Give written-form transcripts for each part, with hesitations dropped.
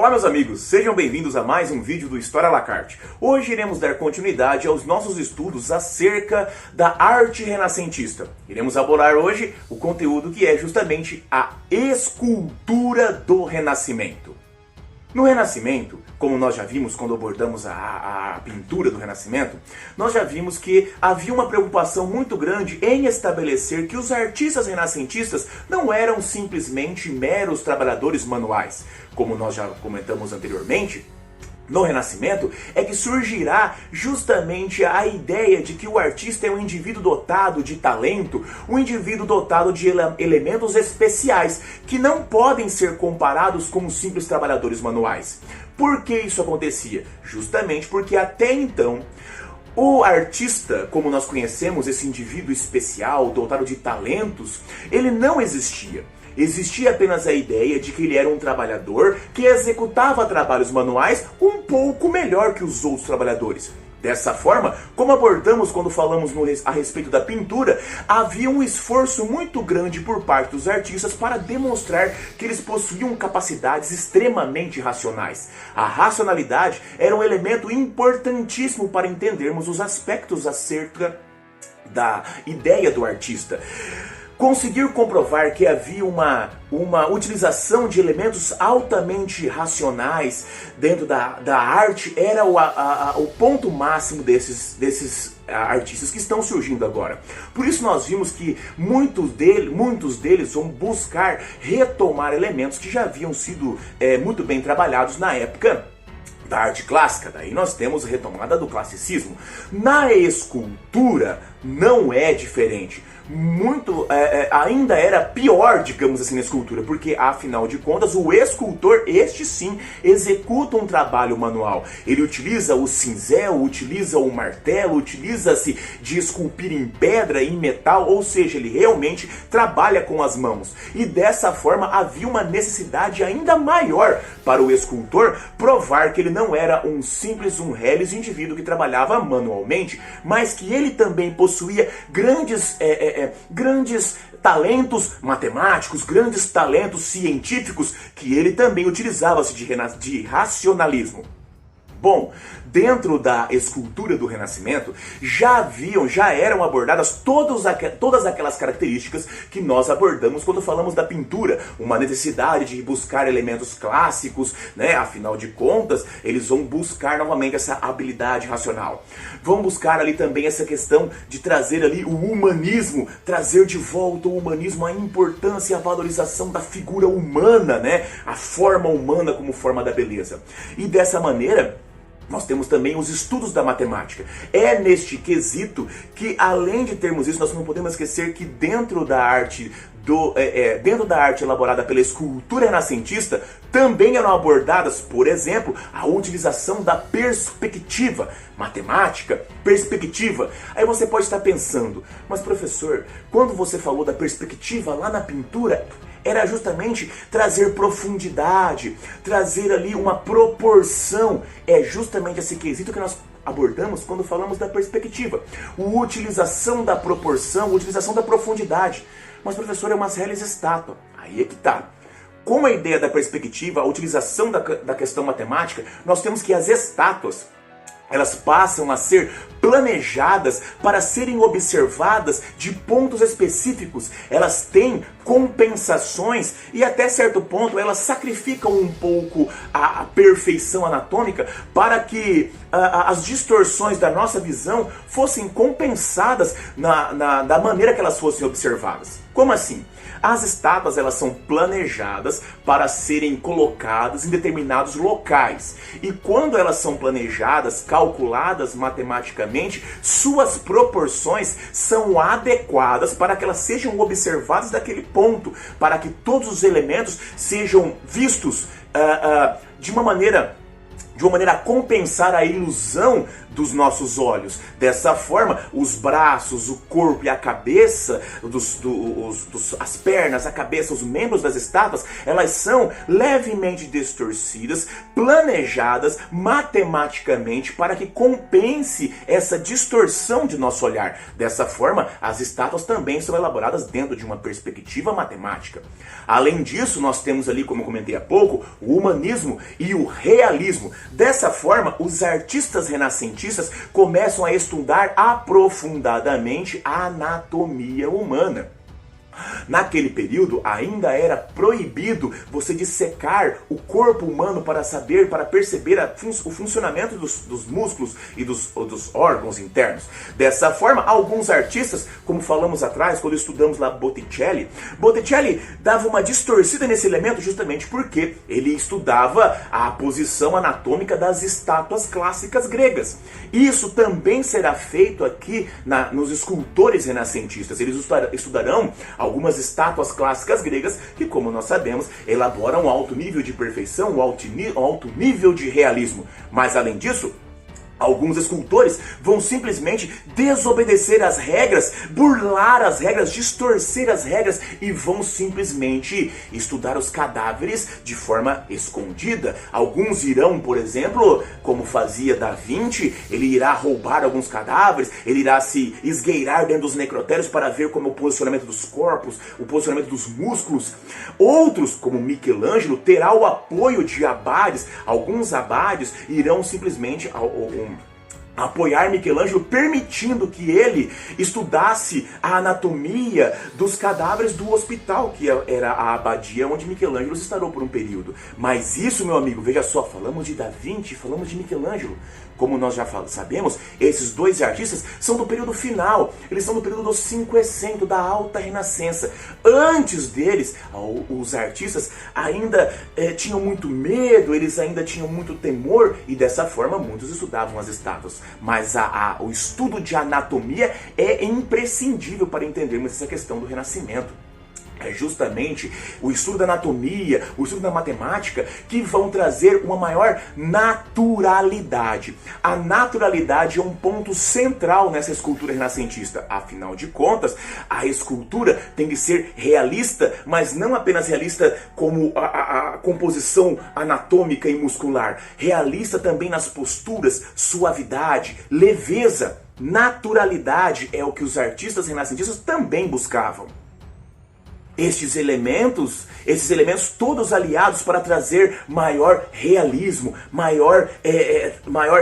Olá meus amigos, sejam bem-vindos a mais um vídeo do História à la carte. Hoje iremos dar continuidade aos nossos estudos acerca da arte renascentista. Iremos abordar hoje o conteúdo que é justamente a escultura do Renascimento. No Renascimento, como nós já vimos quando abordamos a pintura do Renascimento, nós já vimos que havia uma preocupação muito grande em estabelecer que os artistas renascentistas não eram simplesmente meros trabalhadores manuais. Como nós já comentamos anteriormente, no Renascimento é que surgirá justamente a ideia de que o artista é um indivíduo dotado de talento, um indivíduo dotado de elementos especiais que não podem ser comparados com os simples trabalhadores manuais. Por que isso acontecia? Justamente porque até então o artista, como nós conhecemos, esse indivíduo especial, dotado de talentos, ele não existia. Existia apenas a ideia de que ele era um trabalhador que executava trabalhos manuais um pouco melhor que os outros trabalhadores. Dessa forma, como abordamos quando falamos a respeito da pintura, havia um esforço muito grande por parte dos artistas para demonstrar que eles possuíam capacidades extremamente racionais. A racionalidade era um elemento importantíssimo para entendermos os aspectos acerca da ideia do artista. Conseguir comprovar que havia uma utilização de elementos altamente racionais dentro da arte era o ponto máximo desses artistas que estão surgindo agora. Por isso nós vimos que muitos deles vão buscar retomar elementos que já haviam sido muito bem trabalhados na época da arte clássica. Daí nós temos a retomada do classicismo. Na escultura não é diferente. Ainda era pior, digamos assim, na escultura, porque afinal de contas o escultor, este sim, executa um trabalho manual. Ele utiliza o cinzel, utiliza o martelo, utiliza-se de esculpir em pedra, em metal, ou seja, ele realmente trabalha com as mãos. E dessa forma havia uma necessidade ainda maior para o escultor provar que ele não era um reles indivíduo que trabalhava manualmente, mas que ele também possuía grandes talentos matemáticos, grandes talentos científicos, que ele também utilizava-se de racionalismo. Bom, dentro da escultura do Renascimento já eram abordadas todas aquelas características que nós abordamos quando falamos da pintura. Uma necessidade de buscar elementos clássicos, né? Afinal de contas, eles vão buscar novamente essa habilidade racional. Vão buscar ali também essa questão de trazer ali o humanismo, trazer de volta o humanismo, a importância e a valorização da figura humana, né? A forma humana como forma da beleza. E dessa maneira nós temos também os estudos da matemática. É neste quesito que, além de termos isso, nós não podemos esquecer que dentro da arte elaborada pela escultura renascentista, também eram abordadas, por exemplo, a utilização da perspectiva. Matemática, perspectiva. Aí você pode estar pensando, mas professor, quando você falou da perspectiva lá na pintura, era justamente trazer profundidade, trazer ali uma proporção. É justamente esse quesito que nós abordamos quando falamos da perspectiva. A utilização da proporção, a utilização da profundidade. Mas professor, é uma reles estátua. Aí é que tá. Com a ideia da perspectiva, a utilização da questão matemática, nós temos que as estátuas, elas passam a ser planejadas para serem observadas de pontos específicos. Elas têm compensações e até certo ponto elas sacrificam um pouco a perfeição anatômica para que as distorções da nossa visão fossem compensadas da maneira que elas fossem observadas. Como assim? As estátuas, elas são planejadas para serem colocadas em determinados locais. E quando elas são planejadas, calculadas matematicamente, suas proporções são adequadas para que elas sejam observadas daquele ponto, para que todos os elementos sejam vistos de uma maneira de uma maneira a compensar a ilusão dos nossos olhos. Dessa forma, os braços, o corpo e a cabeça, as pernas, a cabeça, os membros das estátuas, elas são levemente distorcidas, planejadas matematicamente para que compense essa distorção de nosso olhar. Dessa forma, as estátuas também são elaboradas dentro de uma perspectiva matemática. Além disso, nós temos ali, como eu comentei há pouco, o humanismo e o realismo. Dessa forma, os artistas renascentistas começam a estudar aprofundadamente a anatomia humana. Naquele período, ainda era proibido você dissecar o corpo humano para perceber o funcionamento dos músculos e dos órgãos internos. Dessa forma, alguns artistas, como falamos atrás, quando estudamos lá Botticelli dava uma distorcida nesse elemento justamente porque ele estudava a posição anatômica das estátuas clássicas gregas. Isso também será feito aqui nos escultores renascentistas. Eles estudarão algumas estátuas clássicas gregas que, como nós sabemos, elaboram um alto nível de perfeição, um alto nível de realismo. Mas, além disso, alguns escultores vão simplesmente desobedecer as regras, burlar as regras, distorcer as regras e vão simplesmente estudar os cadáveres de forma escondida. Alguns irão, por exemplo, como fazia Da Vinci, ele irá roubar alguns cadáveres, ele irá se esgueirar dentro dos necrotérios para ver como é o posicionamento dos corpos, o posicionamento dos músculos. Outros, como Michelangelo, terá o apoio de abades. Alguns abades irão simplesmente apoiar Michelangelo, permitindo que ele estudasse a anatomia dos cadáveres do hospital, que era a abadia onde Michelangelo se instalou por um período. Mas isso, meu amigo, veja só, falamos de Da Vinci, falamos de Michelangelo. Como nós já sabemos, esses dois artistas são do período final, eles são do período do Cinquecento, da Alta Renascença. Antes deles, os artistas ainda tinham muito medo, eles ainda tinham muito temor, e dessa forma muitos estudavam as estátuas. Mas o estudo de anatomia é imprescindível para entendermos essa questão do Renascimento. É justamente o estudo da anatomia, o estudo da matemática que vão trazer uma maior naturalidade. A naturalidade é um ponto central nessa escultura renascentista. Afinal de contas, a escultura tem que ser realista, mas não apenas realista como a composição anatômica e muscular. Realista também nas posturas, suavidade, leveza. Naturalidade é o que os artistas renascentistas também buscavam. Esses elementos todos aliados para trazer maior realismo, maior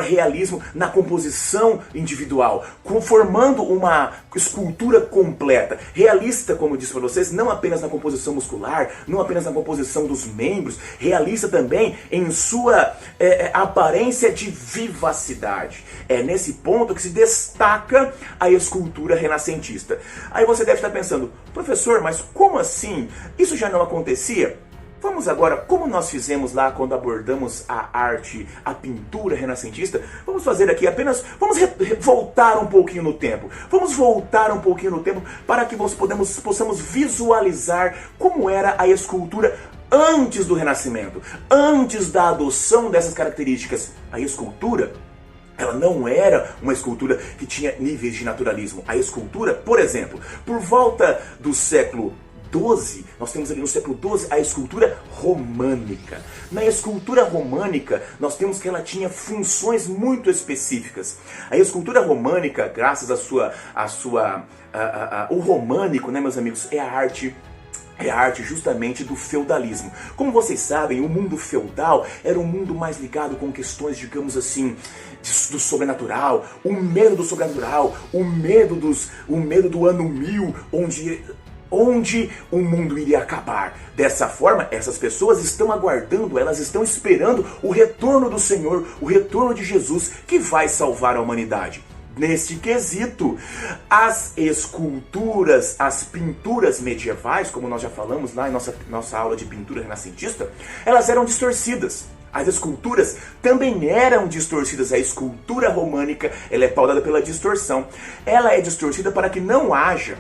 realismo na composição individual, formando uma escultura completa, realista, como eu disse para vocês, não apenas na composição muscular, não apenas na composição dos membros, realista também em sua aparência de vivacidade. É nesse ponto que se destaca a escultura renascentista. Aí você deve estar pensando, professor, mas como assim? Isso já não acontecia? Vamos agora, como nós fizemos lá quando abordamos a arte, a pintura renascentista, vamos fazer aqui apenas, vamos voltar um pouquinho no tempo. Vamos voltar um pouquinho no tempo para que possamos visualizar como era a escultura antes do Renascimento, antes da adoção dessas características. A escultura, ela não era uma escultura que tinha níveis de naturalismo. A escultura, por exemplo, por volta do século XII, nós temos ali no século XII a escultura românica. Na escultura românica, nós temos que ela tinha funções muito específicas. A escultura românica, graças o românico, né, meus amigos, é a arte justamente do feudalismo. Como vocês sabem, o mundo feudal era um mundo mais ligado com questões, digamos assim, do sobrenatural, o medo do sobrenatural, o medo do ano 1000, onde o mundo iria acabar. Dessa forma, essas pessoas estão aguardando, elas estão esperando o retorno do Senhor, o retorno de Jesus, que vai salvar a humanidade. Neste quesito, as esculturas, as pinturas medievais, como nós já falamos lá em nossa aula de pintura renascentista, elas eram distorcidas. As esculturas também eram distorcidas. A escultura românica, ela é pautada pela distorção. Ela é distorcida para que não haja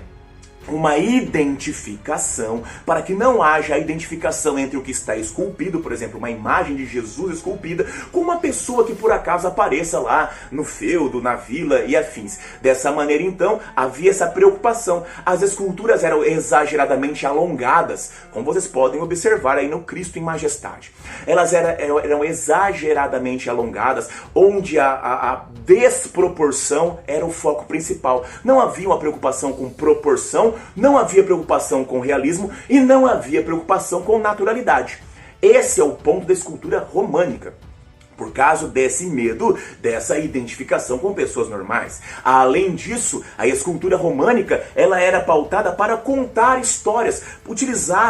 uma identificação, para que não haja a identificação entre o que está esculpido, por exemplo, uma imagem de Jesus esculpida, com uma pessoa que por acaso apareça lá no feudo, na vila e afins. Dessa maneira, então, havia essa preocupação. As esculturas eram exageradamente alongadas, como vocês podem observar aí no Cristo em Majestade. Elas eram exageradamente alongadas, onde a desproporção era o foco principal. Não havia uma preocupação com proporção, não havia preocupação com realismo e não havia preocupação com naturalidade. Esse é o ponto da escultura românica, por causa desse medo, dessa identificação com pessoas normais. Além disso, a escultura românica, ela era pautada para contar histórias.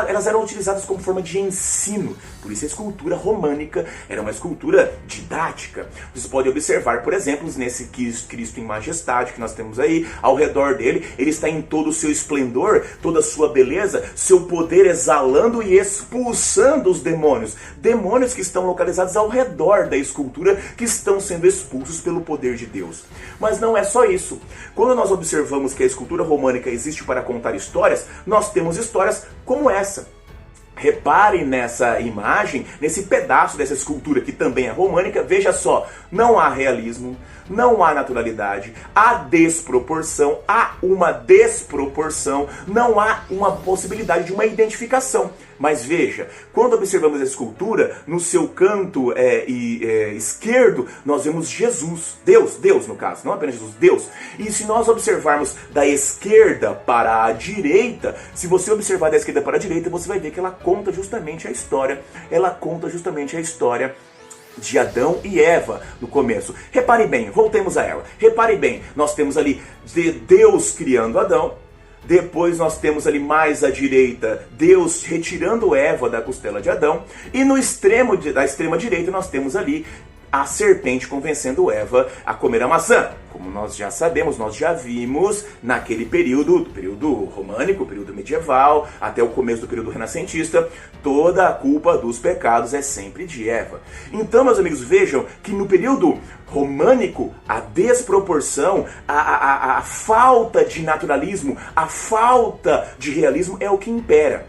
Elas eram utilizadas como forma de ensino. Por isso a escultura românica era uma escultura didática. Vocês podem observar, por exemplo, nesse Cristo em Majestade que nós temos aí, ao redor dele, ele está em todo o seu esplendor, toda a sua beleza, seu poder exalando e expulsando os demônios. Demônios que estão localizados ao redor da escultura, que estão sendo expulsos pelo poder de Deus. Mas não é só isso. Quando nós observamos que a escultura românica existe para contar histórias, nós temos histórias como essa. Repare nessa imagem, nesse pedaço dessa escultura que também é românica. Veja só, não há realismo, não há naturalidade, há desproporção, não há uma possibilidade de uma identificação. Mas veja, quando observamos a escultura, no seu canto esquerdo, nós vemos Jesus, Deus no caso, não apenas Jesus, Deus. E se nós observarmos da esquerda para a direita, se você observar da esquerda para a direita, você vai ver que ela conta justamente a história, de Adão e Eva no começo. Repare bem, voltemos a ela. Repare bem, nós temos ali Deus criando Adão. Depois nós temos ali mais à direita Deus retirando Eva da costela de Adão. E no extremo da extrema direita nós temos ali a serpente convencendo Eva a comer a maçã. Como nós já sabemos, nós já vimos naquele período, do período românico, período medieval, até o começo do período renascentista, toda a culpa dos pecados é sempre de Eva. Então, meus amigos, vejam que no período românico, a desproporção, a falta de naturalismo, a falta de realismo é o que impera.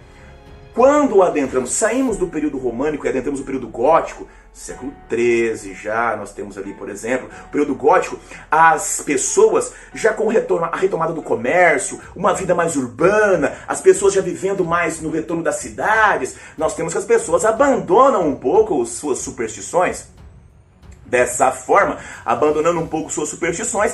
Quando saímos do período românico e adentramos o período gótico, século XIII já, nós temos ali, por exemplo, o período gótico, as pessoas já com a retomada do comércio, uma vida mais urbana, as pessoas já vivendo mais no retorno das cidades, nós temos que as pessoas abandonam um pouco suas superstições. Dessa forma, abandonando um pouco suas superstições,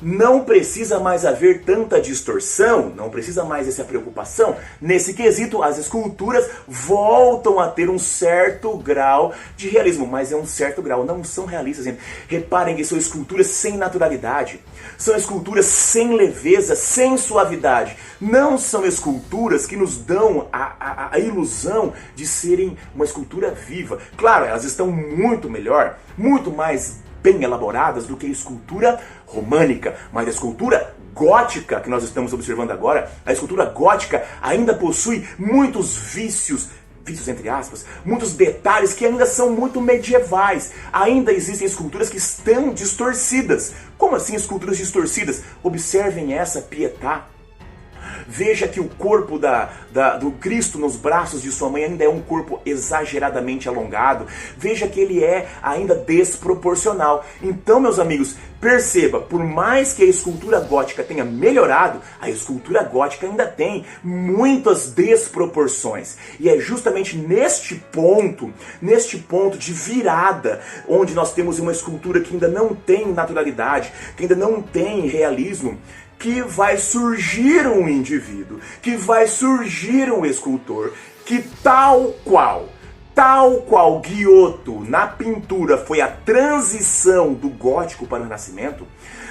não precisa mais haver tanta distorção, não precisa mais essa preocupação. Nesse quesito, as esculturas voltam a ter um certo grau de realismo, mas é um certo grau, não são realistas. Reparem que são esculturas sem naturalidade, são esculturas sem leveza, sem suavidade. Não são esculturas que nos dão a ilusão de serem uma escultura viva. Claro, elas estão muito melhor, muito mais bem elaboradas do que a escultura românica, mas a escultura gótica que nós estamos observando agora, a escultura gótica ainda possui muitos vícios entre aspas, muitos detalhes que ainda são muito medievais. Ainda existem esculturas que estão distorcidas. Como assim esculturas distorcidas? Observem essa Pietà. Veja que o corpo do Cristo nos braços de sua mãe ainda é um corpo exageradamente alongado. Veja que ele é ainda desproporcional. Então, meus amigos, perceba, por mais que a escultura gótica tenha melhorado, a escultura gótica ainda tem muitas desproporções. E é justamente neste ponto de virada, onde nós temos uma escultura que ainda não tem naturalidade, que ainda não tem realismo, que vai surgir um indivíduo, que vai surgir um escultor, que tal qual Giotto na pintura foi a transição do gótico para o renascimento,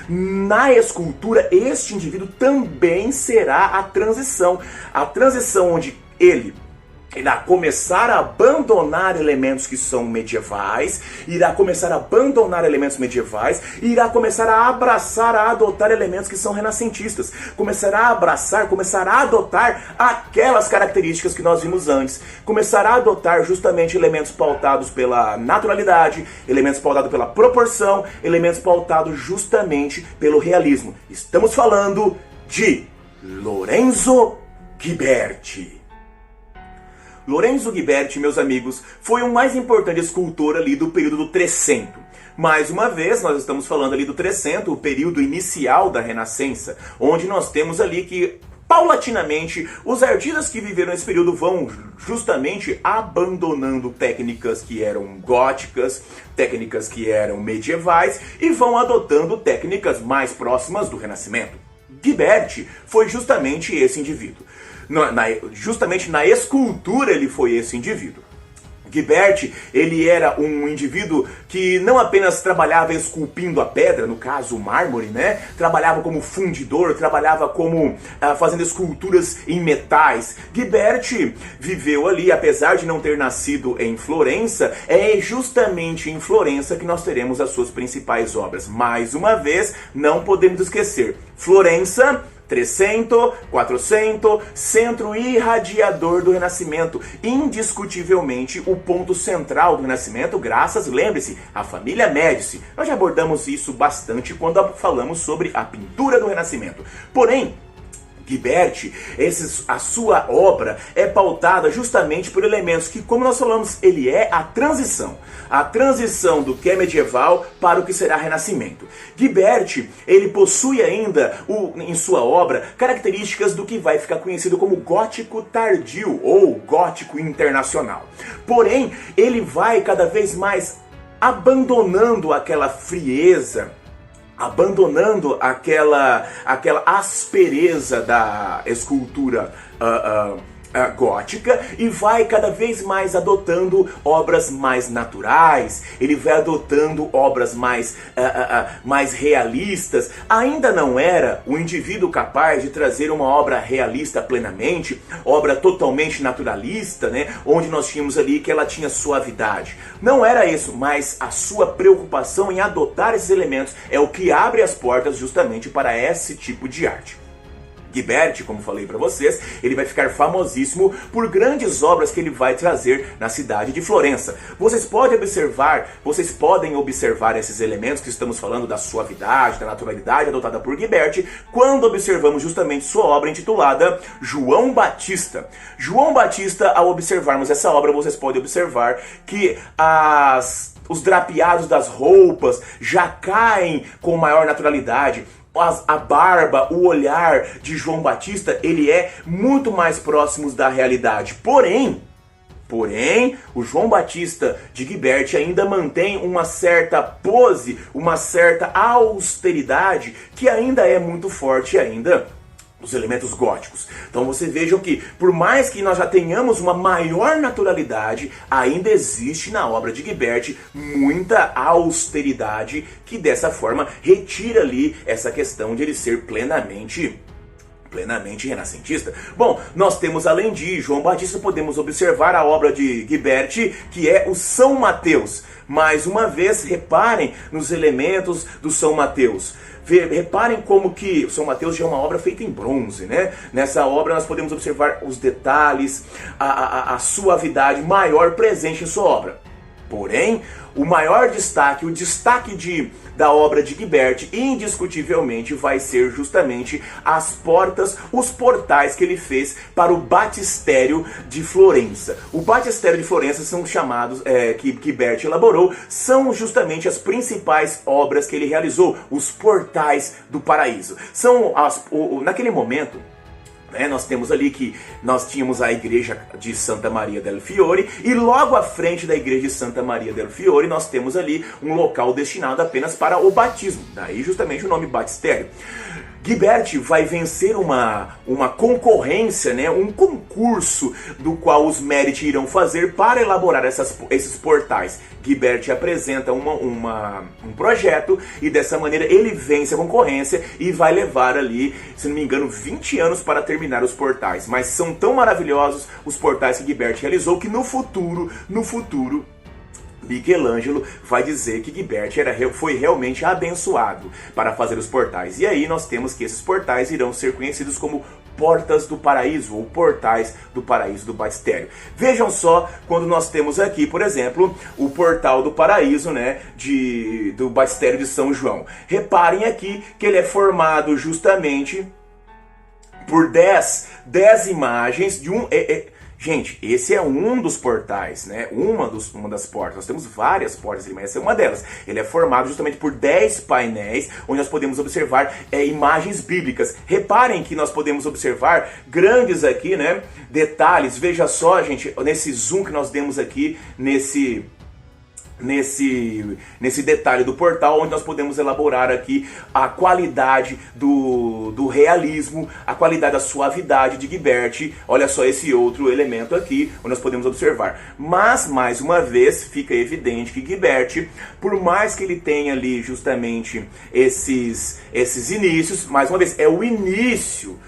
na escultura este indivíduo também será a transição onde ele irá começar a abandonar elementos que são medievais, irá começar a abraçar, a adotar elementos que são renascentistas, começará a adotar aquelas características que nós vimos antes, começará a adotar justamente elementos pautados pela naturalidade, elementos pautados pela proporção, elementos pautados justamente pelo realismo. Estamos falando de Lorenzo Ghiberti. Lorenzo Ghiberti, meus amigos, foi o mais importante escultor ali do período do Trecento. Mais uma vez, nós estamos falando ali do Trecento, o período inicial da Renascença, onde nós temos ali que, paulatinamente, os artistas que viveram nesse período vão justamente abandonando técnicas que eram góticas, técnicas que eram medievais e vão adotando técnicas mais próximas do Renascimento. Ghiberti foi justamente esse indivíduo. Justamente na escultura ele foi esse indivíduo. Ghiberti, ele era um indivíduo que não apenas trabalhava esculpindo a pedra, no caso o mármore, né? Trabalhava como fundidor, trabalhava como fazendo esculturas em metais. Ghiberti viveu ali, apesar de não ter nascido em Florença, é justamente em Florença que nós teremos as suas principais obras. Mais uma vez, não podemos esquecer, Florença, Trecento, Quatrocento, centro irradiador do Renascimento, indiscutivelmente o ponto central do Renascimento, graças, lembre-se, à família Médici. Nós já abordamos isso bastante quando falamos sobre a pintura do Renascimento. Porém, Ghiberti, a sua obra é pautada justamente por elementos que, como nós falamos, ele é a transição do que é medieval para o que será renascimento. Ghiberti, ele possui ainda em sua obra características do que vai ficar conhecido como gótico tardio ou gótico internacional. Porém, ele vai cada vez mais abandonando aquela frieza, abandonando aquela aspereza da escultura gótica e vai cada vez mais adotando obras mais naturais, ele vai adotando obras mais realistas. Ainda não era o indivíduo capaz de trazer uma obra realista plenamente, obra totalmente naturalista, né, onde nós tínhamos ali que ela tinha suavidade. Não era isso, mas a sua preocupação em adotar esses elementos é o que abre as portas justamente para esse tipo de arte. Ghiberti, como falei para vocês, ele vai ficar famosíssimo por grandes obras que ele vai trazer na cidade de Florença. Vocês podem observar esses elementos que estamos falando da suavidade, da naturalidade adotada por Ghiberti, quando observamos justamente sua obra intitulada João Batista. João Batista, ao observarmos essa obra, vocês podem observar que os drapeados das roupas já caem com maior naturalidade. A barba, o olhar de João Batista, ele é muito mais próximo da realidade. Porém, o João Batista de Ghiberti ainda mantém uma certa pose, uma certa austeridade que ainda é muito forte ainda os elementos góticos. Então você vejam que, por mais que nós já tenhamos uma maior naturalidade, ainda existe na obra de Ghiberti muita austeridade que dessa forma retira ali essa questão de ele ser plenamente renascentista. Bom, nós temos além de João Batista, podemos observar a obra de Ghiberti, que é o São Mateus. Mais uma vez, reparem nos elementos do São Mateus. Reparem como que o São Mateus já é uma obra feita em bronze, né? Nessa obra nós podemos observar os detalhes, a suavidade maior presente em sua obra. Porém, o maior destaque, o destaque da obra de Ghiberti, indiscutivelmente vai ser justamente as portas, os portais que ele fez para o batistério de Florença. O batistério de Florença são chamados, que Ghiberti elaborou, são justamente as principais obras que ele realizou, os portais do paraíso. Naquele momento, nós temos ali que nós tínhamos a igreja de Santa Maria del Fiore e logo à frente da igreja de Santa Maria del Fiore nós temos ali um local destinado apenas para o batismo, daí justamente o nome batistério. Ghiberti vai vencer uma concorrência, né, um concurso do qual os Medici irão fazer para elaborar esses portais. Ghiberti apresenta um projeto e dessa maneira ele vence a concorrência e vai levar ali, se não me engano, 20 anos para terminar os portais. Mas são tão maravilhosos os portais que Ghiberti realizou que no futuro, Michelangelo vai dizer que Ghiberti foi realmente abençoado para fazer os portais. E aí nós temos que esses portais irão ser conhecidos como Portas do Paraíso, ou Portais do Paraíso do Batistério. Vejam só quando nós temos aqui, por exemplo, o Portal do Paraíso, né, do Batistério de São João. Reparem aqui que ele é formado justamente por 10 imagens de um... Gente, esse é um dos portais, né? Uma das portas. Nós temos várias portas ali, mas essa é uma delas. Ele é formado justamente por 10 painéis, onde nós podemos observar imagens bíblicas. Reparem que nós podemos observar grandes aqui, né? Detalhes. Veja só, gente, nesse zoom que nós demos aqui, nesse detalhe do portal, onde nós podemos elaborar aqui a qualidade do realismo, a qualidade da suavidade de Guibert. Olha só esse outro elemento aqui, onde nós podemos observar. Mas, mais uma vez, fica evidente que Guibert, por mais que ele tenha ali justamente esses inícios, mais uma vez, é o início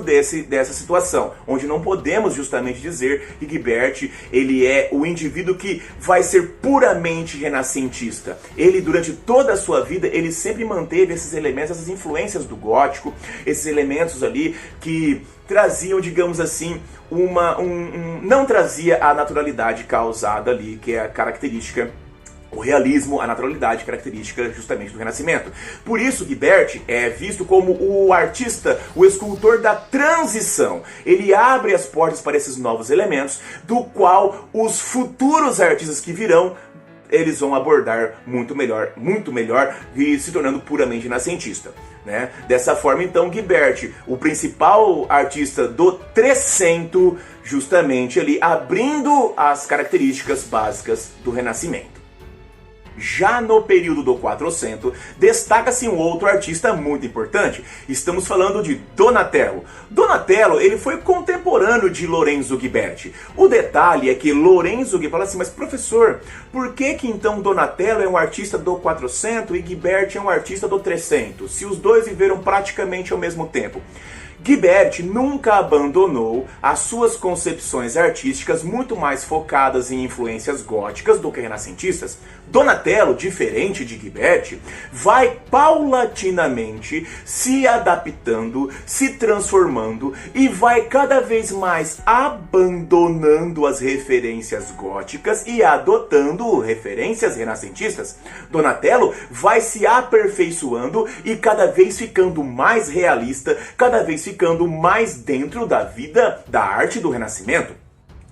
dessa situação, onde não podemos justamente dizer que Guibert, ele é o indivíduo que vai ser puramente renascentista. Ele, durante toda a sua vida, ele sempre manteve esses elementos, essas influências do gótico, esses elementos ali que traziam, digamos assim, não trazia a naturalidade causada ali, que é a característica, o realismo, a naturalidade, característica justamente do Renascimento. Por isso, Guibert é visto como o artista, o escultor da transição. Ele abre as portas para esses novos elementos, do qual os futuros artistas que virão, eles vão abordar muito melhor, e se tornando puramente renascentista, né? Dessa forma, então, Guibert, o principal artista do Trecento, justamente ali abrindo as características básicas do Renascimento. Já no período do Quatrocento, destaca-se um outro artista muito importante. Estamos falando de Donatello. Donatello, ele foi contemporâneo de Lorenzo Guibert. O detalhe é que Lorenzo Guibert fala assim, mas professor, por que então Donatello é um artista do Quatrocento e Guibert é um artista do Trecento, se os dois viveram praticamente ao mesmo tempo? Guibert nunca abandonou as suas concepções artísticas muito mais focadas em influências góticas do que renascentistas. Donatello, diferente de Guibert, vai paulatinamente se adaptando, se transformando e vai cada vez mais abandonando as referências góticas e adotando referências renascentistas. Donatello vai se aperfeiçoando e cada vez ficando mais realista, cada vez ficando mais dentro da vida da arte do Renascimento.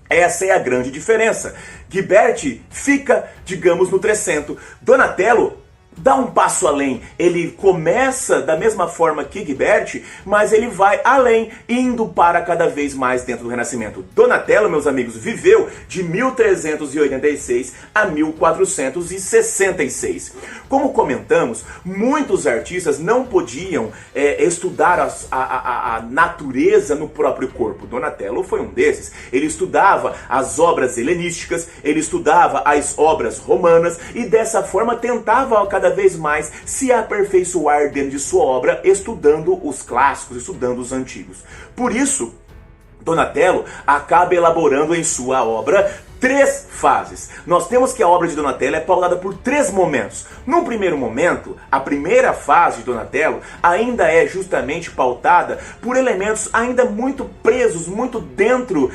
Essa é a grande diferença. Guibert fica, digamos, no Trecento. Donatello dá um passo além. Ele começa da mesma forma que Guibert, mas ele vai além, indo para cada vez mais dentro do Renascimento. Donatello, meus amigos, viveu de 1386 a 1466. Como comentamos, muitos artistas não podiam estudar a natureza no próprio corpo. Donatello foi um desses. Ele estudava as obras helenísticas, ele estudava as obras romanas e dessa forma tentava cada vez mais se aperfeiçoar dentro de sua obra, estudando os clássicos, estudando os antigos. Por isso, Donatello acaba elaborando em sua obra 3 fases. Nós temos que a obra de Donatello é pautada por 3 momentos. No primeiro momento, a primeira fase de Donatello ainda é justamente pautada por elementos ainda muito presos, muito dentro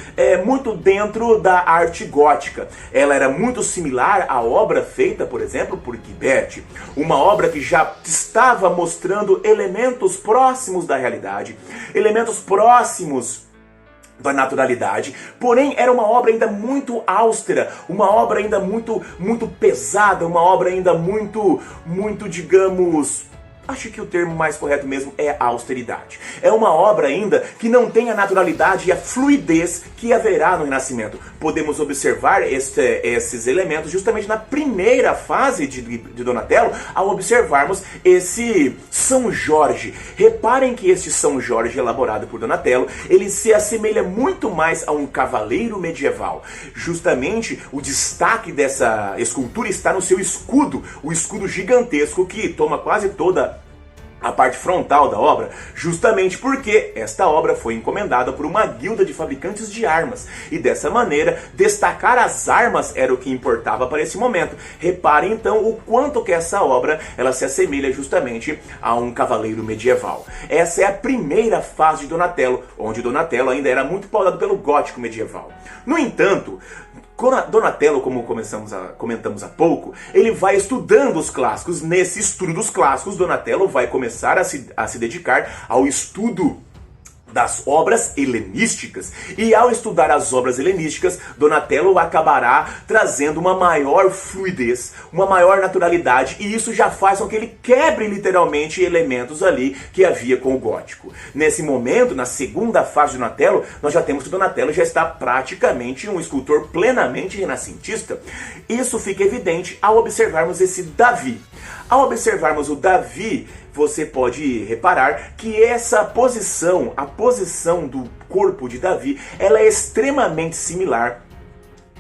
da arte gótica. Ela era muito similar à obra feita, por exemplo, por Guibert. Uma obra que já estava mostrando elementos próximos da realidade, elementos próximos da naturalidade, porém era uma obra ainda muito austera, uma obra ainda muito pesada, uma obra ainda muito, digamos, acho que o termo mais correto mesmo é austeridade. É uma obra ainda que não tem a naturalidade e a fluidez que haverá no Renascimento. Podemos observar esses elementos justamente na primeira fase de Donatello, ao observarmos esse São Jorge. Reparem que este São Jorge elaborado por Donatello, ele se assemelha muito mais a um cavaleiro medieval. Justamente o destaque dessa escultura está no seu escudo, o escudo gigantesco que toma quase toda a parte frontal da obra, justamente porque esta obra foi encomendada por uma guilda de fabricantes de armas, e dessa maneira destacar as armas era o que importava para esse momento. Reparem então o quanto que essa obra ela se assemelha justamente a um cavaleiro medieval. Essa é a primeira fase de Donatello, onde Donatello ainda era muito pautado pelo gótico medieval. No entanto, Donatello, como comentamos há pouco, ele vai estudando os clássicos. Nesse estudo dos clássicos, Donatello vai começar a se dedicar ao estudo das obras helenísticas. E ao estudar as obras helenísticas, Donatello acabará trazendo uma maior fluidez, uma maior naturalidade, e isso já faz com que ele quebre literalmente elementos ali que havia com o gótico. Nesse momento, na segunda fase de Donatello, nós já temos que Donatello já está praticamente um escultor plenamente renascentista. Isso fica evidente ao observarmos esse Davi. Ao observarmos o Davi, você pode reparar que essa posição, a posição do corpo de Davi, ela é extremamente similar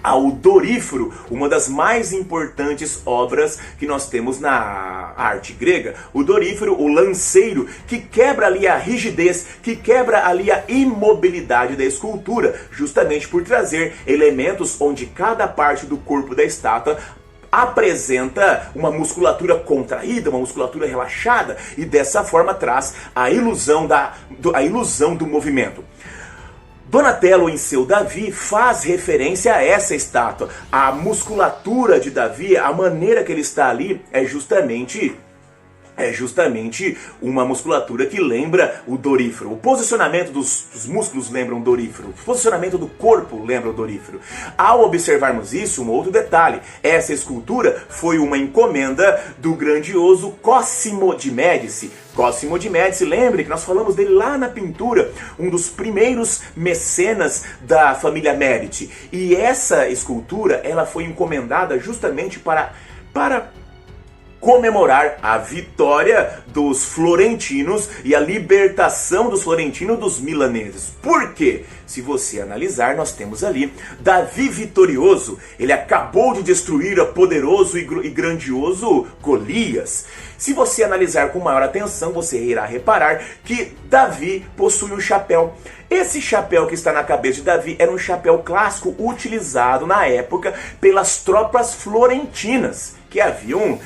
ao Dorífero, uma das mais importantes obras que nós temos na arte grega. O Dorífero, o lanceiro, que quebra ali a rigidez, que quebra ali a imobilidade da escultura, justamente por trazer elementos onde cada parte do corpo da estátua apresenta uma musculatura contraída, uma musculatura relaxada, e dessa forma traz a ilusão do movimento. Donatello, em seu Davi, faz referência a essa estátua. A musculatura de Davi, a maneira que ele está ali, é justamente uma musculatura que lembra o Dorífero. O posicionamento dos músculos lembra o Dorífero. O posicionamento do corpo lembra o Dorífero. Ao observarmos isso, um outro detalhe. Essa escultura foi uma encomenda do grandioso Cosimo de Médici. Cosimo de Médici, lembre que nós falamos dele lá na pintura, um dos primeiros mecenas da família Médici. E essa escultura, ela foi encomendada justamente para comemorar a vitória dos florentinos e a libertação dos florentinos dos milaneses. Por quê? Se você analisar, nós temos ali Davi vitorioso. Ele acabou de destruir o poderoso e grandioso Golias. Se você analisar com maior atenção, você irá reparar que Davi possui um chapéu. Esse chapéu que está na cabeça de Davi era um chapéu clássico utilizado na época pelas tropas florentinas, que haviam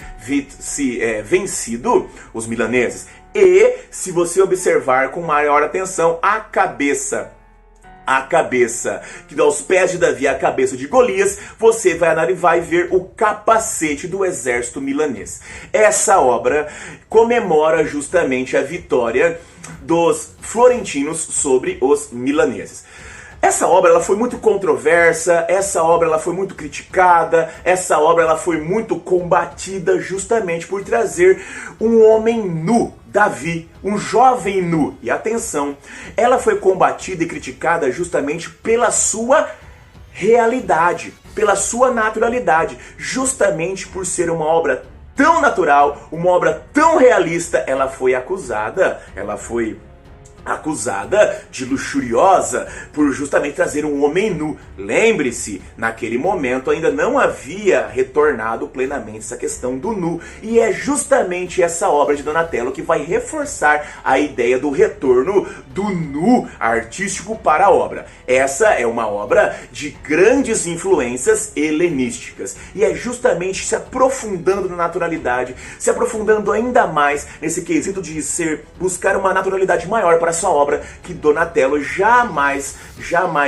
vencido os milaneses. E, se você observar com maior atenção, a cabeça que dá aos pés de Davi, a cabeça de Golias, você vai ver o capacete do exército milanês. Essa obra comemora justamente a vitória dos florentinos sobre os milaneses. Essa obra ela foi muito controversa, essa obra ela foi muito criticada, essa obra ela foi muito combatida justamente por trazer um homem nu, Davi, um jovem nu. E atenção, ela foi combatida e criticada justamente pela sua realidade, pela sua naturalidade, justamente por ser uma obra tão natural, uma obra tão realista. Ela foi acusada de luxuriosa por justamente trazer um homem nu. Lembre-se, naquele momento ainda não havia retornado plenamente essa questão do nu. E é justamente essa obra de Donatello que vai reforçar a ideia do retorno do nu artístico para a obra. Essa é uma obra de grandes influências helenísticas. E é justamente se aprofundando na naturalidade, se aprofundando ainda mais nesse quesito de buscar uma naturalidade maior para essa obra, que Donatello, jamais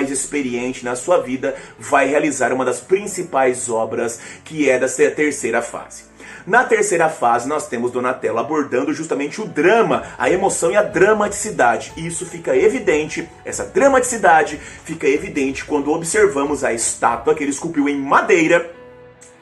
experiente na sua vida, vai realizar uma das principais obras, que é da terceira fase. Na terceira fase, nós temos Donatello abordando justamente o drama, a emoção e a dramaticidade. E isso fica evidente, essa dramaticidade fica evidente quando observamos a estátua que ele esculpiu em madeira,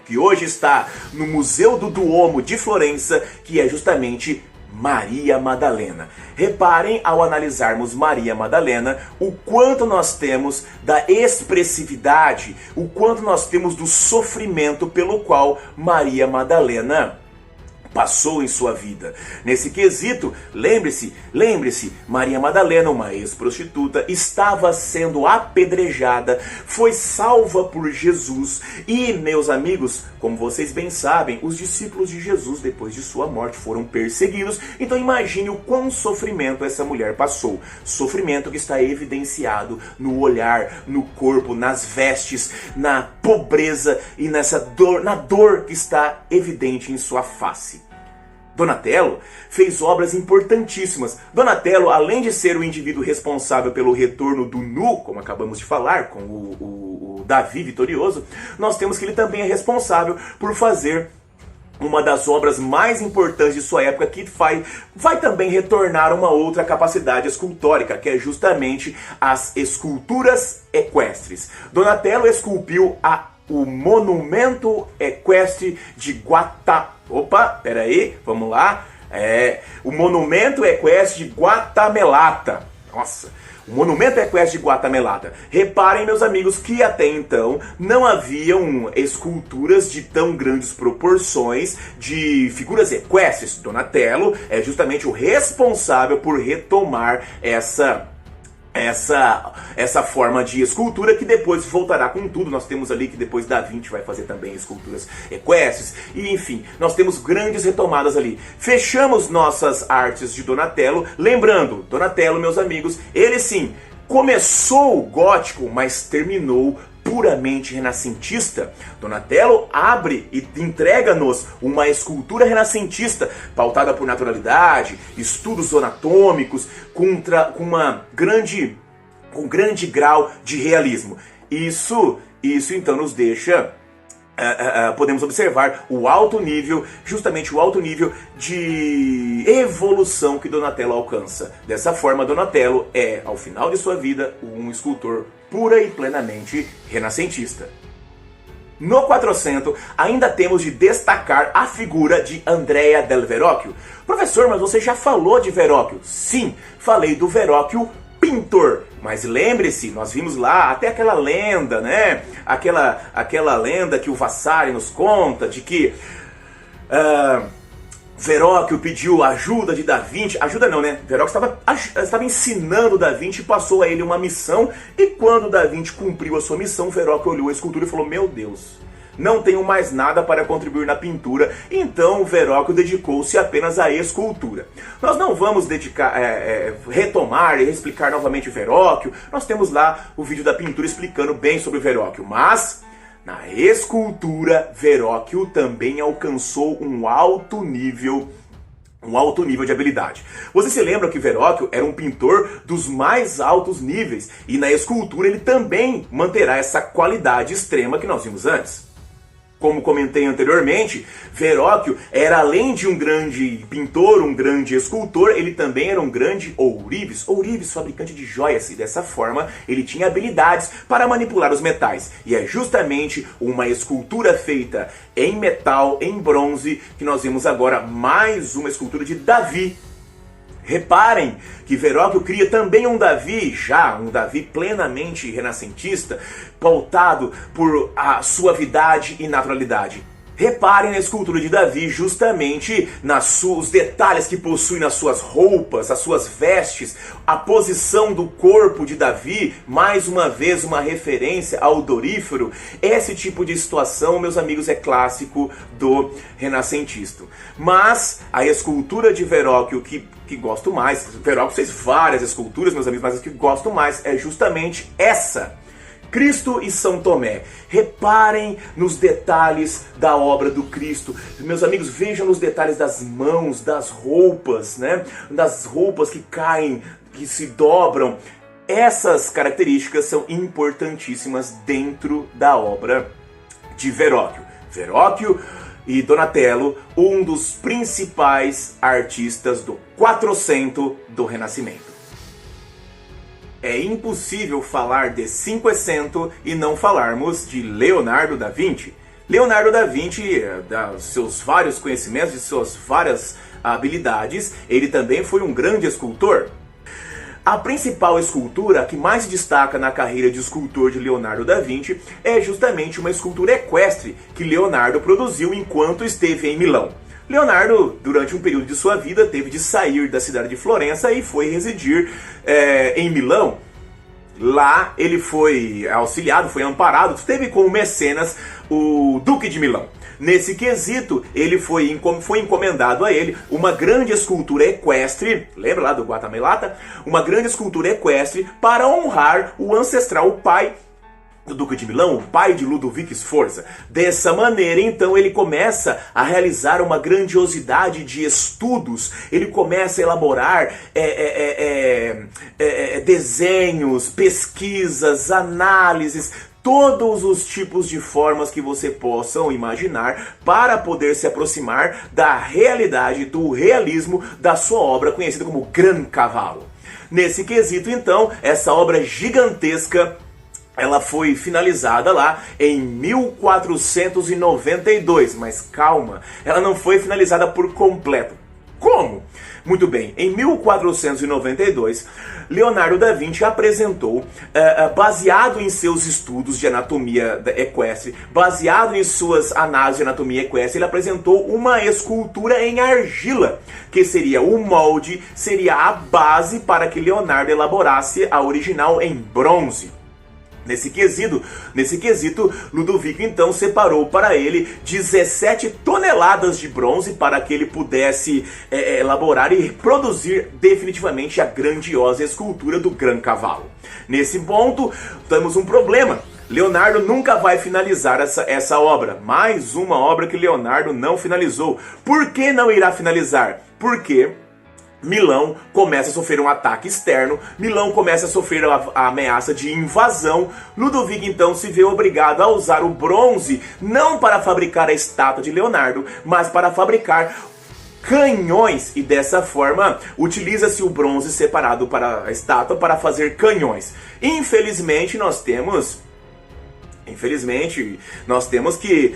que hoje está no Museu do Duomo de Florença, que é justamente Maria Madalena. Reparem, ao analisarmos Maria Madalena, o quanto nós temos da expressividade, o quanto nós temos do sofrimento pelo qual Maria Madalena passou em sua vida. Nesse quesito, lembre-se, Maria Madalena, uma ex-prostituta, estava sendo apedrejada, foi salva por Jesus. E, meus amigos, como vocês bem sabem, os discípulos de Jesus, depois de sua morte, foram perseguidos. Então imagine o quão sofrimento essa mulher passou. Sofrimento que está evidenciado no olhar, no corpo, nas vestes, na pobreza e na dor que está evidente em sua face. Donatello fez obras importantíssimas. Donatello, além de ser o indivíduo responsável pelo retorno do nu, como acabamos de falar, com o Davi vitorioso, nós temos que ele também é responsável por fazer uma das obras mais importantes de sua época, que vai também retornar uma outra capacidade escultórica, que é justamente as esculturas equestres. Donatello esculpiu o Monumento Equestre de vamos lá. O Monumento Equestre de Guattamelata. Nossa! O Monumento Equestre de Guattamelata. Reparem, meus amigos, que até então não haviam esculturas de tão grandes proporções de figuras equestres. Donatello é justamente o responsável por retomar essa forma de escultura, que depois voltará com tudo. Nós temos ali que depois Da Vinci vai fazer também esculturas equestres, e enfim, nós temos grandes retomadas ali. Fechamos nossas artes de Donatello, lembrando, Donatello, meus amigos, ele sim, começou gótico, mas terminou puramente renascentista. Donatello abre e entrega-nos uma escultura renascentista, pautada por naturalidade, estudos anatômicos, com grande grau de realismo. Isso então nos deixa... podemos observar justamente o alto nível de evolução que Donatello alcança. Dessa forma, Donatello é, ao final de sua vida, um escultor pura e plenamente renascentista. No 400, ainda temos de destacar a figura de Andrea del Verrocchio. Professor, mas você já falou de Verrocchio? Sim, falei do Verrocchio pintor. Mas lembre-se, nós vimos lá até aquela lenda, né? Aquela lenda que o Vasari nos conta, de que Verrocchio pediu ajuda de Da Vinci. Ajuda não, né? Verrocchio estava ensinando Da Vinci e passou a ele uma missão. E quando Da Vinci cumpriu a sua missão, Verrocchio olhou a escultura e falou: meu Deus, não tenho mais nada para contribuir na pintura. Então Verrocchio dedicou-se apenas à escultura. Nós não vamos retomar e explicar novamente Verrocchio. Nós temos lá o vídeo da pintura explicando bem sobre Verrocchio. Mas na escultura, Verrocchio também alcançou um alto nível de habilidade. Você se lembra que Verrocchio era um pintor dos mais altos níveis, e na escultura ele também manterá essa qualidade extrema que nós vimos antes. Como comentei anteriormente, Verrocchio era, além de um grande pintor, um grande escultor, ele também era um grande ourives, fabricante de joias, e dessa forma ele tinha habilidades para manipular os metais. E é justamente uma escultura feita em metal, em bronze, que nós vemos agora mais uma escultura de Davi. Reparem que Verrocchio cria também um Davi plenamente renascentista, pautado por a suavidade e naturalidade. Reparem na escultura de Davi justamente os detalhes que possui nas suas roupas, as suas vestes, a posição do corpo de Davi, mais uma vez uma referência ao odorífero. Esse tipo de situação, meus amigos, é clássico do renascentismo. Mas a escultura de Verrocchio que gosto mais, Verrocchio fez várias esculturas, meus amigos, mas a que gosto mais é justamente essa. Cristo e São Tomé. Reparem nos detalhes da obra do Cristo. Meus amigos, vejam nos detalhes das mãos, das roupas, né? Das roupas que caem, que se dobram. Essas características são importantíssimas dentro da obra de Verrocchio. Verrocchio e Donatello, um dos principais artistas do 400 do Renascimento. É impossível falar de Cinquecento e não falarmos de Leonardo da Vinci. Leonardo da Vinci, dos seus vários conhecimentos, de suas várias habilidades, ele também foi um grande escultor. A principal escultura que mais se destaca na carreira de escultor de Leonardo da Vinci é justamente uma escultura equestre que Leonardo produziu enquanto esteve em Milão. Leonardo, durante um período de sua vida, teve de sair da cidade de Florença e foi residir em Milão. Lá ele foi auxiliado, foi amparado, teve como mecenas o Duque de Milão. Nesse quesito, foi encomendado a ele uma grande escultura equestre, lembra lá do Guattamelata? Uma grande escultura equestre para honrar o ancestral pai do Duque de Milão, o pai de Ludovico Sforza. Dessa maneira, então, ele começa a realizar uma grandiosidade de estudos, ele começa a elaborar desenhos, pesquisas, análises, todos os tipos de formas que você possa imaginar para poder se aproximar da realidade, do realismo da sua obra conhecida como Gran Cavalo. Nesse quesito, então, essa obra gigantesca, ela foi finalizada lá em 1492, mas calma, ela não foi finalizada por completo. Como? Muito bem, em 1492, Leonardo da Vinci apresentou, baseado em seus estudos de anatomia equestre, baseado em suas análises de anatomia equestre, ele apresentou uma escultura em argila, que seria o molde, seria a base para que Leonardo elaborasse a original em bronze. Nesse quesito, Ludovico então separou para ele 17 toneladas de bronze para que ele pudesse elaborar e produzir definitivamente a grandiosa escultura do Gran Cavalo. Nesse ponto, temos um problema. Leonardo nunca vai finalizar essa obra. Mais uma obra que Leonardo não finalizou. Por que não irá finalizar? Porque Milão começa a sofrer um ataque externo, Milão começa a sofrer a ameaça de invasão. Ludovico então se vê obrigado a usar o bronze não para fabricar a estátua de Leonardo, mas para fabricar canhões, e dessa forma utiliza-se o bronze separado para a estátua para fazer canhões. Infelizmente nós temos que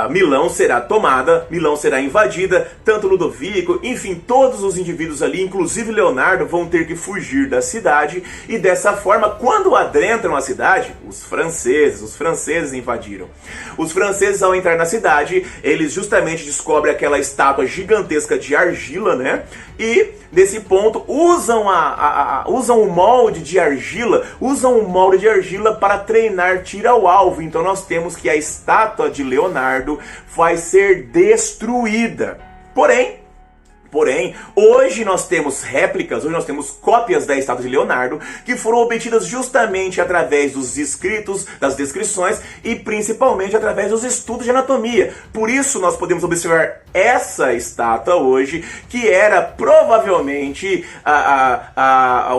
Milão será tomada, Milão será invadida, tanto Ludovico, enfim, todos os indivíduos ali, inclusive Leonardo, vão ter que fugir da cidade, e dessa forma, quando adentram a cidade, os franceses invadiram. Os franceses, ao entrar na cidade, eles justamente descobrem aquela estátua gigantesca de argila, né? E nesse ponto usam o molde de argila, para treinar tiro ao alvo. Então nós temos que a estátua de Leonardo vai ser destruída. Porém, hoje nós temos réplicas, hoje nós temos cópias da estátua de Leonardo que foram obtidas justamente através dos escritos, das descrições e principalmente através dos estudos de anatomia. Por isso nós podemos observar essa estátua hoje, que era provavelmente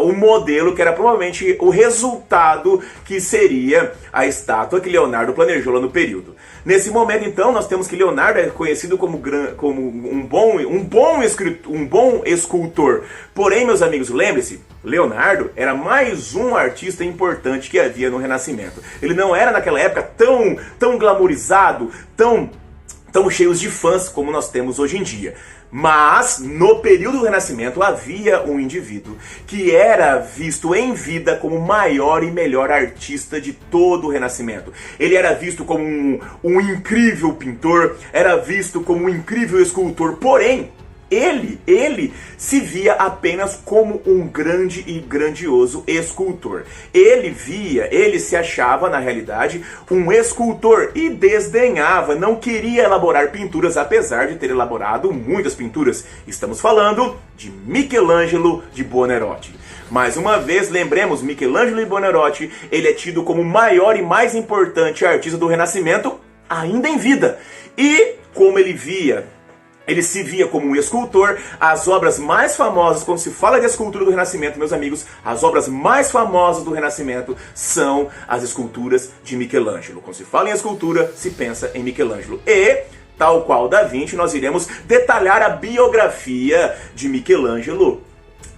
o modelo, que era provavelmente o resultado que seria a estátua que Leonardo planejou lá no período. Nesse momento, então, nós temos que Leonardo é conhecido como um bom escultor. Porém, meus amigos, lembre-se, Leonardo era mais um artista importante que havia no Renascimento. Ele não era naquela época tão glamourizado, tão cheios de fãs como nós temos hoje em dia. Mas, no período do Renascimento, havia um indivíduo que era visto em vida como o maior e melhor artista de todo o Renascimento. Ele era visto como um incrível pintor, era visto como um incrível escultor, porém, ele se via apenas como um grande e grandioso escultor. Ele se achava, na realidade, um escultor e desdenhava, não queria elaborar pinturas, apesar de ter elaborado muitas pinturas. Estamos falando de Michelangelo de Buonarroti. Mais uma vez, lembremos, Michelangelo de Buonarroti, ele é tido como o maior e mais importante artista do Renascimento ainda em vida. E como ele se via como um escultor. As obras mais famosas, quando se fala de escultura do Renascimento, meus amigos, as obras mais famosas do Renascimento são as esculturas de Michelangelo. Quando se fala em escultura, se pensa em Michelangelo. E, tal qual Da Vinci, nós iremos detalhar a biografia de Michelangelo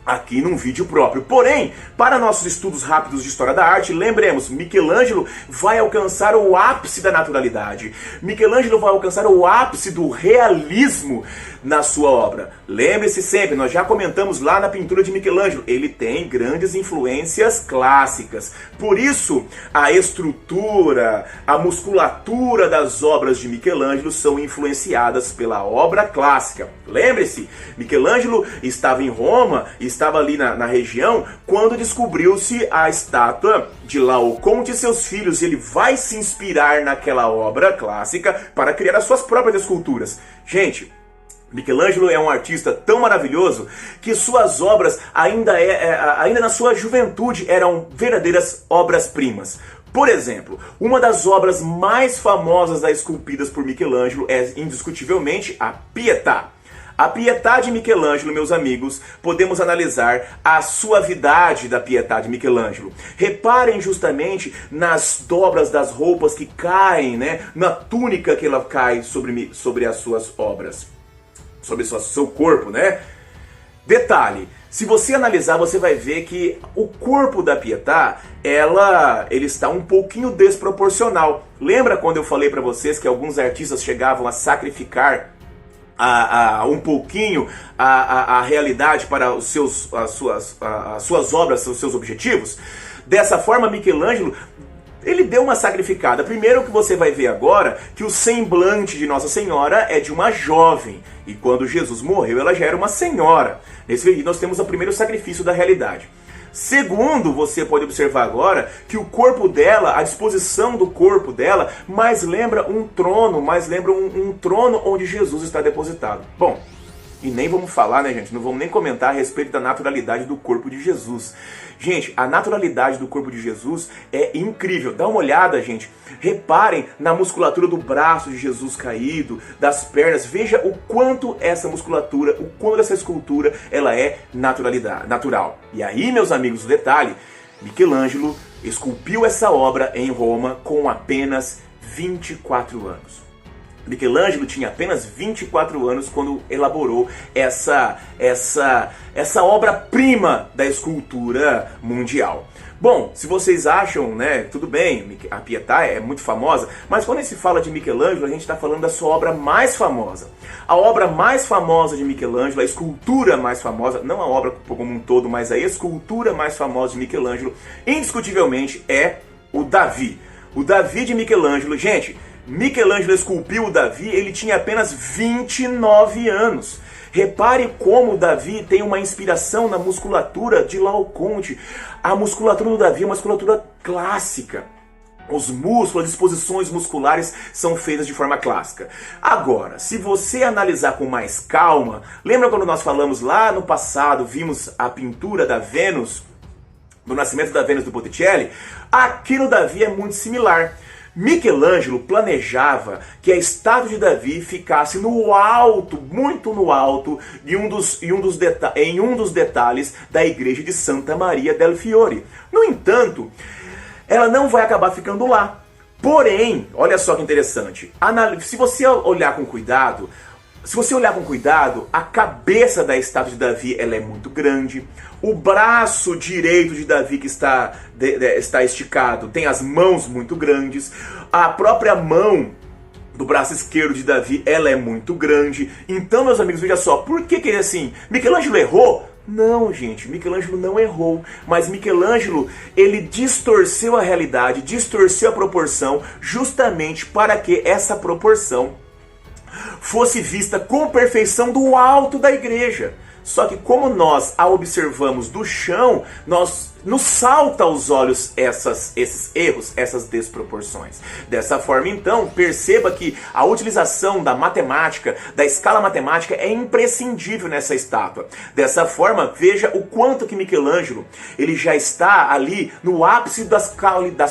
aqui num vídeo próprio. Porém, para nossos estudos rápidos de história da arte, lembremos, Michelangelo vai alcançar o ápice da naturalidade. Michelangelo vai alcançar o ápice do realismo na sua obra. Lembre-se sempre, nós já comentamos lá na pintura de Michelangelo, ele tem grandes influências clássicas. Por isso, a estrutura, a musculatura das obras de Michelangelo são influenciadas pela obra clássica. Lembre-se, Michelangelo estava em Roma, estava ali na região, quando descobriu-se a estátua de Laocoonte e seus filhos. Ele vai se inspirar naquela obra clássica para criar as suas próprias esculturas. Gente, Michelangelo é um artista tão maravilhoso que suas obras, ainda na sua juventude, eram verdadeiras obras-primas. Por exemplo, uma das obras mais famosas esculpidas por Michelangelo é indiscutivelmente a Pietà. A Pietà de Michelangelo, meus amigos, podemos analisar a suavidade da Pietà de Michelangelo. Reparem justamente nas dobras das roupas que caem, né? Na túnica que ela cai sobre as suas obras, sobre seu corpo, né? Detalhe, se você analisar, você vai ver que o corpo da Pietà, ele está um pouquinho desproporcional. Lembra quando eu falei para vocês que alguns artistas chegavam a sacrificar um pouquinho a realidade para as suas obras, os seus objetivos? Dessa forma, Michelangelo, ele deu uma sacrificada. Primeiro que você vai ver agora que o semblante de Nossa Senhora é de uma jovem. E quando Jesus morreu, ela já era uma senhora. Nesse vídeo nós temos o primeiro sacrifício da realidade. Segundo, você pode observar agora que o corpo dela, a disposição do corpo dela, mais lembra um trono, um trono onde Jesus está depositado. Bom, e nem vamos falar, né, gente? Não vamos nem comentar a respeito da naturalidade do corpo de Jesus. Gente, a naturalidade do corpo de Jesus é incrível. Dá uma olhada, gente. Reparem na musculatura do braço de Jesus caído, das pernas. Veja o quanto essa musculatura, o quanto essa escultura, ela é natural. E aí, meus amigos, o detalhe, Michelangelo esculpiu essa obra em Roma com apenas 24 anos. Michelangelo tinha apenas 24 anos quando elaborou essa obra-prima da escultura mundial. Bom, se vocês acham, né, tudo bem, a Pietà é muito famosa, mas quando se fala de Michelangelo, a gente está falando da sua obra mais famosa. A obra mais famosa de Michelangelo, a escultura mais famosa, não a obra como um todo, mas a escultura mais famosa de Michelangelo, indiscutivelmente é o Davi. O Davi de Michelangelo, gente, Michelangelo esculpiu o Davi, ele tinha apenas 29 anos. Repare como o Davi tem uma inspiração na musculatura de Laocoonte. A musculatura do Davi é uma musculatura clássica. Os músculos, as disposições musculares são feitas de forma clássica. Agora, se você analisar com mais calma, lembra quando nós falamos lá no passado, vimos a pintura da Vênus, do nascimento da Vênus do Botticelli? Aqui no Davi é muito similar. Michelangelo planejava que a estátua de Davi ficasse no alto, muito no alto, em um dos detalhes da igreja de Santa Maria del Fiore. No entanto, ela não vai acabar ficando lá. Porém, olha só que interessante, se você olhar com cuidado, a cabeça da estátua de Davi ela é muito grande. O braço direito de Davi que está esticado tem as mãos muito grandes. A própria mão do braço esquerdo de Davi ela é muito grande. Então, meus amigos, veja só, por que assim? Michelangelo errou? Não, gente, Michelangelo não errou, mas Michelangelo, ele distorceu a realidade, distorceu a proporção, justamente para que essa proporção fosse vista com perfeição do alto da igreja. Só que como nós a observamos do chão, nos salta aos olhos esses erros, essas desproporções. Dessa forma, então, perceba que a utilização da matemática, da escala matemática, é imprescindível nessa estátua. Dessa forma, veja o quanto que Michelangelo ele já está ali no ápice das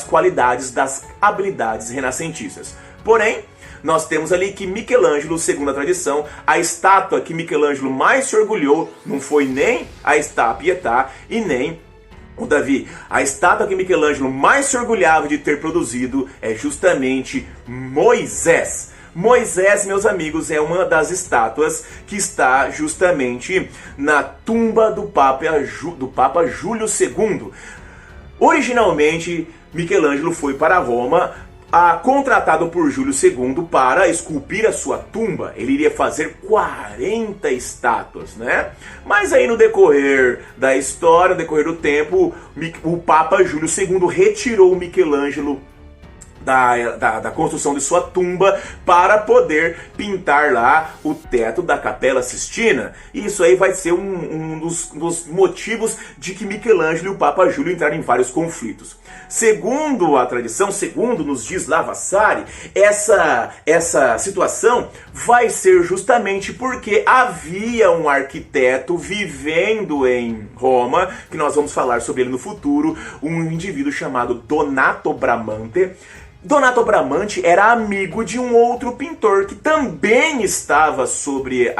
qualidades, das habilidades renascentistas. Porém, nós temos ali que Michelangelo, segundo a tradição, a estátua que Michelangelo mais se orgulhou não foi nem a Pietà e nem o Davi. A estátua que Michelangelo mais se orgulhava de ter produzido é justamente Moisés. Moisés, meus amigos, é uma das estátuas que está justamente na tumba do Papa Júlio II. Originalmente, Michelangelo foi para Roma, contratado por Júlio II para esculpir a sua tumba. Ele iria fazer 40 estátuas, né? Mas aí no decorrer da história, no decorrer do tempo, o Papa Júlio II retirou Michelangelo da construção de sua tumba para poder pintar lá o teto da Capela Sistina. E isso aí vai ser um dos motivos de que Michelangelo e o Papa Júlio entraram em vários conflitos. Segundo a tradição, segundo nos diz Lavassari, essa situação vai ser justamente porque havia um arquiteto vivendo em Roma, que nós vamos falar sobre ele no futuro, um indivíduo chamado Donato Bramante, Donato Bramante era amigo de um outro pintor que também estava sobre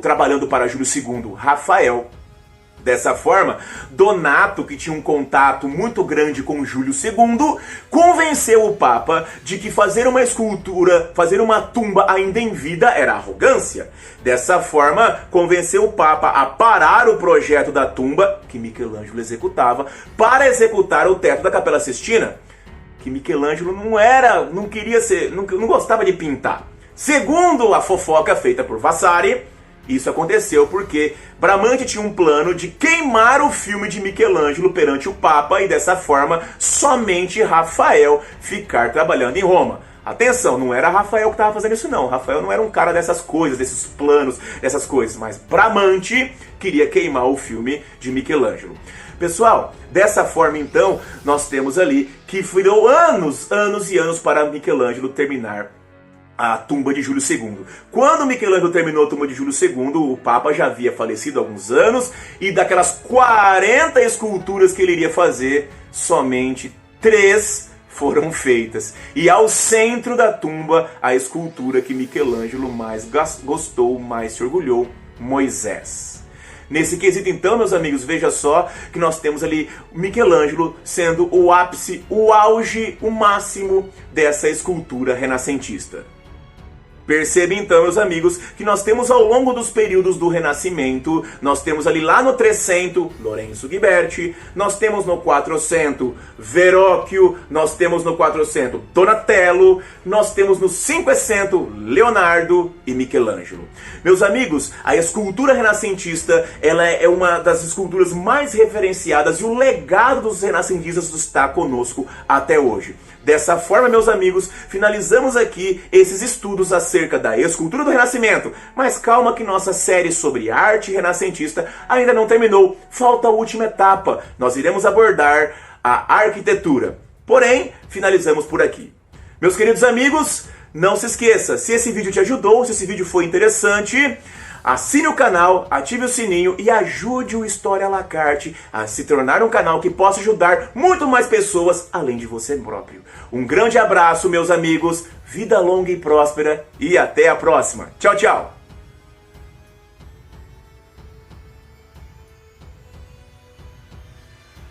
trabalhando para Júlio II, Rafael. Dessa forma, Donato, que tinha um contato muito grande com Júlio II, convenceu o Papa de que fazer uma escultura, fazer uma tumba ainda em vida era arrogância. Dessa forma, convenceu o Papa a parar o projeto da tumba, que Michelangelo executava, para executar o teto da Capela Sistina, que Michelangelo não gostava de pintar. Segundo a fofoca feita por Vasari, isso aconteceu porque Bramante tinha um plano de queimar o filme de Michelangelo perante o Papa e dessa forma somente Rafael ficar trabalhando em Roma. Atenção, não era Rafael que estava fazendo isso não. Rafael não era um cara dessas coisas, desses planos, dessas coisas. Mas Bramante queria queimar o filme de Michelangelo. Pessoal, dessa forma então, nós temos ali que foram anos e anos para Michelangelo terminar a tumba de Júlio II. Quando Michelangelo terminou a tumba de Júlio II, o Papa já havia falecido há alguns anos, e daquelas 40 esculturas que ele iria fazer, somente 3 foram feitas. E ao centro da tumba, a escultura que Michelangelo mais gostou, mais se orgulhou, Moisés. Nesse quesito então, meus amigos, veja só que nós temos ali Michelangelo sendo o ápice, o auge, o máximo dessa escultura renascentista. Perceba então, meus amigos, que nós temos ao longo dos períodos do Renascimento, nós temos ali lá no 300, Lorenzo Ghiberti, nós temos no 400, Verrocchio, nós temos no 400, Donatello, nós temos no 500, Leonardo e Michelangelo. Meus amigos, a escultura renascentista, ela é uma das esculturas mais referenciadas e o legado dos renascentistas está conosco até hoje. Dessa forma, meus amigos, finalizamos aqui esses estudos acerca da escultura do Renascimento. Mas calma que nossa série sobre arte renascentista ainda não terminou. Falta a última etapa. Nós iremos abordar a arquitetura. Porém, finalizamos por aqui. Meus queridos amigos, não se esqueça, se esse vídeo te ajudou, se esse vídeo foi interessante, assine o canal, ative o sininho e ajude o História à la Carte a se tornar um canal que possa ajudar muito mais pessoas além de você próprio. Um grande abraço, meus amigos, vida longa e próspera e até a próxima. Tchau, tchau!